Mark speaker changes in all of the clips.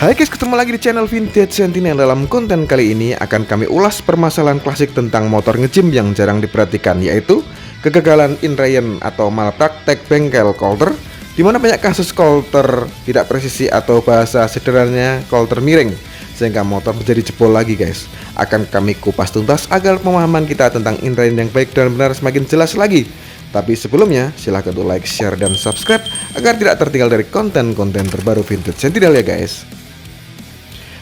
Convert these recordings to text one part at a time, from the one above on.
Speaker 1: Hai guys, ketemu lagi di channel Vintage Sentinel. Dalam konten kali ini akan kami ulas permasalahan klasik tentang motor nge-gym yang jarang diperhatikan, yaitu kegagalan inrayen atau malpraktek bengkel coulter, dimana banyak kasus coulter tidak presisi atau bahasa sederhananya coulter miring, sehingga motor menjadi jebol lagi guys. Akan kami kupas tuntas agar pemahaman kita tentang inrayen yang baik dan benar semakin jelas lagi. Tapi sebelumnya, silahkan untuk like, share, dan subscribe agar tidak tertinggal dari konten-konten terbaru Vintage Sentinel ya guys.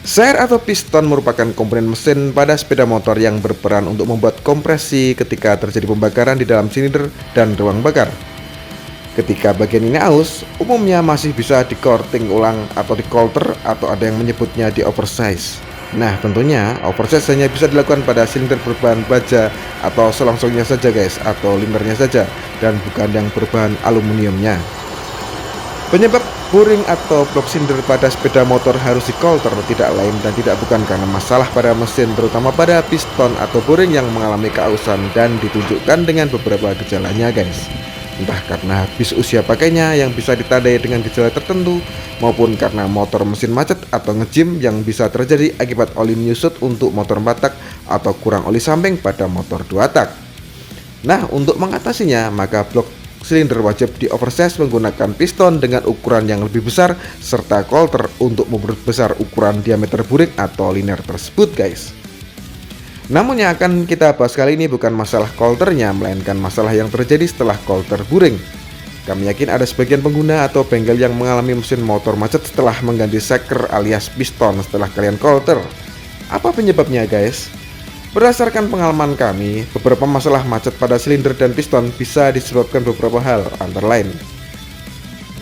Speaker 1: Seir atau piston merupakan komponen mesin pada sepeda motor yang berperan untuk membuat kompresi ketika terjadi pembakaran di dalam silinder dan ruang bakar. Ketika bagian ini aus, umumnya masih bisa di-courting ulang atau di-coulter, atau ada yang menyebutnya di oversize. Nah, tentunya oversize hanya bisa dilakukan pada silinder berbahan baja atau selongsongnya saja guys, atau lindernya saja, dan bukan yang berbahan aluminiumnya. Penyebab boring atau block silinder pada sepeda motor harus di-coulter tidak lain dan tidak bukan karena masalah pada mesin, terutama pada piston atau boring yang mengalami keausan, dan ditunjukkan dengan beberapa gejalanya guys. Entah karena habis usia pakainya yang bisa ditandai dengan gejala tertentu, maupun karena motor mesin macet atau nge-gym yang bisa terjadi akibat oli menyusut untuk motor 4 tak atau kurang oli samping pada motor 2 tak. Nah, untuk mengatasinya maka blok silinder wajib di oversize menggunakan piston dengan ukuran yang lebih besar serta coulter untuk memperbesar ukuran diameter boring atau liner tersebut guys. Namun yang akan kita bahas kali ini bukan masalah coulternya, melainkan masalah yang terjadi setelah coulter boring. Kami yakin ada sebagian pengguna atau bengkel yang mengalami mesin motor macet setelah mengganti seker alias piston setelah kalian coulter. Apa penyebabnya guys? Berdasarkan pengalaman kami, beberapa masalah macet pada silinder dan piston bisa disebabkan beberapa hal, antara lain.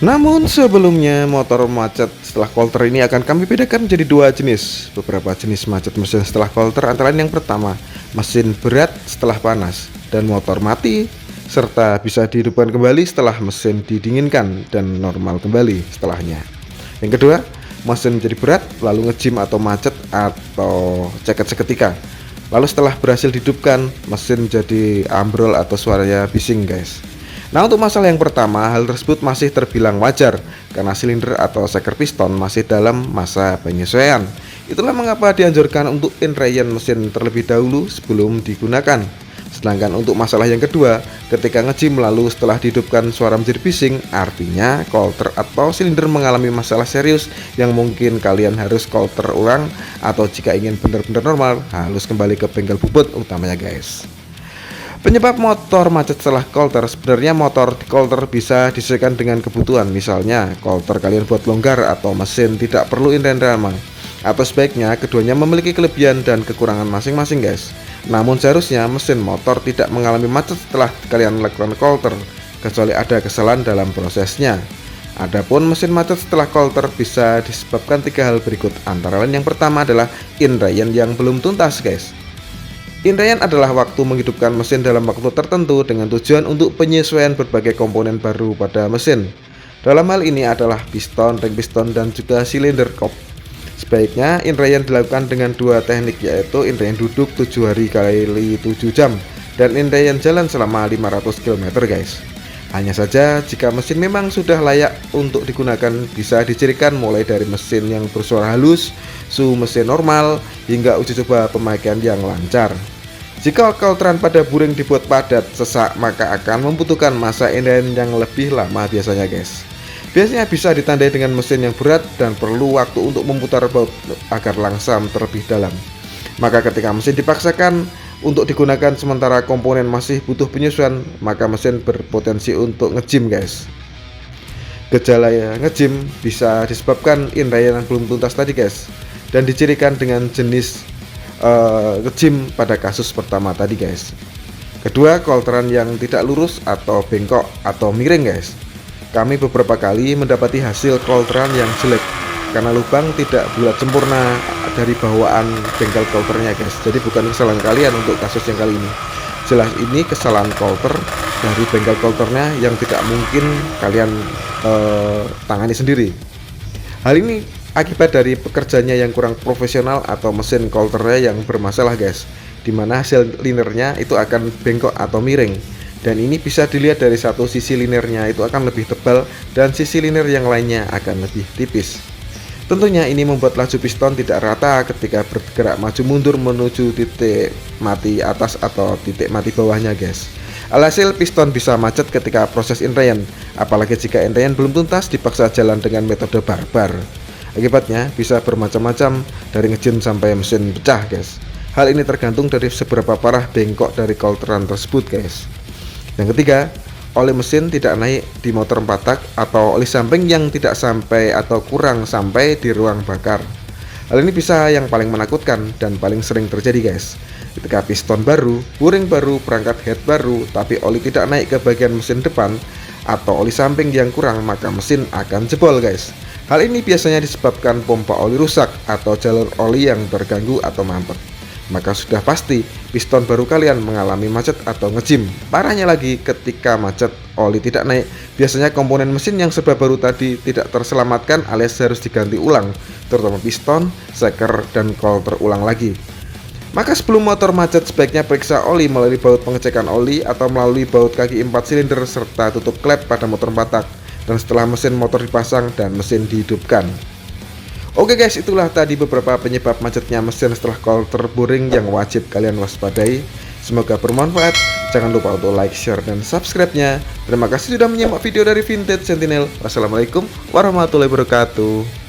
Speaker 1: Namun sebelumnya, motor macet setelah coulter ini akan kami bedakan menjadi dua jenis. Beberapa jenis macet mesin setelah coulter antara lain yang pertama, mesin berat setelah panas dan motor mati, serta bisa dihidupkan kembali setelah mesin didinginkan dan normal kembali setelahnya. Yang kedua, mesin menjadi berat lalu nge-gym atau macet atau ceket seketika. Lalu setelah berhasil dihidupkan, mesin menjadi ambrol atau suaranya bising guys. Nah, untuk masalah yang pertama, hal tersebut masih terbilang wajar karena silinder atau seker piston masih dalam masa penyesuaian. Itulah mengapa dianjurkan untuk inrayen mesin terlebih dahulu sebelum digunakan. Sedangkan untuk masalah yang kedua, ketika nge-gym lalu setelah dihidupkan suara menjadi bising, artinya coulter atau silinder mengalami masalah serius yang mungkin kalian harus coulter ulang, atau jika ingin benar-benar normal harus kembali ke bengkel bubut utamanya guys. Penyebab motor macet setelah coulter, sebenarnya motor di coulter bisa disesuaikan dengan kebutuhan. Misalnya coulter kalian buat longgar atau mesin tidak perlu inrayen lama, atau sebaiknya keduanya memiliki kelebihan dan kekurangan masing-masing guys. Namun seharusnya mesin motor tidak mengalami macet setelah kalian melakukan coulter, kecuali ada kesalahan dalam prosesnya. Adapun mesin macet setelah coulter bisa disebabkan tiga hal berikut, antara lain yang pertama adalah inrayen yang belum tuntas guys. Inrayen adalah waktu menghidupkan mesin dalam waktu tertentu dengan tujuan untuk penyesuaian berbagai komponen baru pada mesin. Dalam hal ini adalah piston, ring piston, dan juga silinder kop. Sebaiknya inrayen dilakukan dengan dua teknik, yaitu inrayen duduk 7 hari kali 7 jam dan inrayen jalan selama 500 km guys. Hanya saja jika mesin memang sudah layak untuk digunakan, bisa dicirikan mulai dari mesin yang bersuara halus, suhu mesin normal, hingga uji coba pemakaian yang lancar. Jika coulteran pada boring dibuat padat, sesak, maka akan membutuhkan masa inrayen yang lebih lama biasanya guys. Biasanya bisa ditandai dengan mesin yang berat dan perlu waktu untuk memutar baut agar langsam terlebih dalam. Maka ketika mesin dipaksakan untuk digunakan sementara komponen masih butuh penyesuaian, maka mesin berpotensi untuk nge-gym guys. Gejala nge-gym bisa disebabkan inrayen yang belum tuntas tadi guys, dan dicirikan dengan jenis nge-gym pada kasus pertama tadi guys. Kedua, coulteran yang tidak lurus atau bengkok atau miring guys. Kami beberapa kali mendapati hasil coulteran yang jelek karena lubang tidak bulat sempurna dari bawaan bengkel coulternya guys. Jadi bukan kesalahan kalian untuk kasus yang kali ini. Jelas ini kesalahan coulter dari bengkel coulternya yang tidak mungkin kalian tangani sendiri. Hal ini akibat dari pekerjanya yang kurang profesional atau mesin coulternya yang bermasalah guys, dimana hasil linernya itu akan bengkok atau miring. Dan ini bisa dilihat dari satu sisi linernya itu akan lebih tebal dan sisi liner yang lainnya akan lebih tipis. Tentunya ini membuat laju piston tidak rata ketika bergerak maju mundur menuju titik mati atas atau titik mati bawahnya guys. Alhasil piston bisa macet ketika proses inrayan, apalagi jika inrayan belum tuntas dipaksa jalan dengan metode barbar. Akibatnya bisa bermacam-macam dari ngejim sampai mesin pecah guys. Hal ini tergantung dari seberapa parah bengkok dari coulteran tersebut guys. Yang ketiga, oli mesin tidak naik di motor 4 tak atau oli samping yang tidak sampai atau kurang sampai di ruang bakar. Hal ini bisa yang paling menakutkan dan paling sering terjadi guys. Ketika piston baru, buring baru, perangkat head baru, tapi oli tidak naik ke bagian mesin depan atau oli samping yang kurang, maka mesin akan jebol guys. Hal ini biasanya disebabkan pompa oli rusak atau jalur oli yang terganggu atau mampet. Maka sudah pasti piston baru kalian mengalami macet atau ngejim. Parahnya lagi ketika macet oli tidak naik, biasanya komponen mesin yang serba baru tadi tidak terselamatkan alias harus diganti ulang, terutama piston, seker, dan coulter ulang lagi. Maka sebelum motor macet sebaiknya periksa oli melalui baut pengecekan oli atau melalui baut kaki 4 silinder serta tutup klep pada motor 4 tak, dan setelah mesin motor dipasang dan mesin dihidupkan. Oke guys, itulah tadi beberapa penyebab macetnya mesin setelah coulter boring yang wajib kalian waspadai. Semoga bermanfaat. Jangan lupa untuk like, share, dan subscribe-nya. Terima kasih sudah menyimak video dari Vintage Sentinel. Wassalamualaikum warahmatullahi wabarakatuh.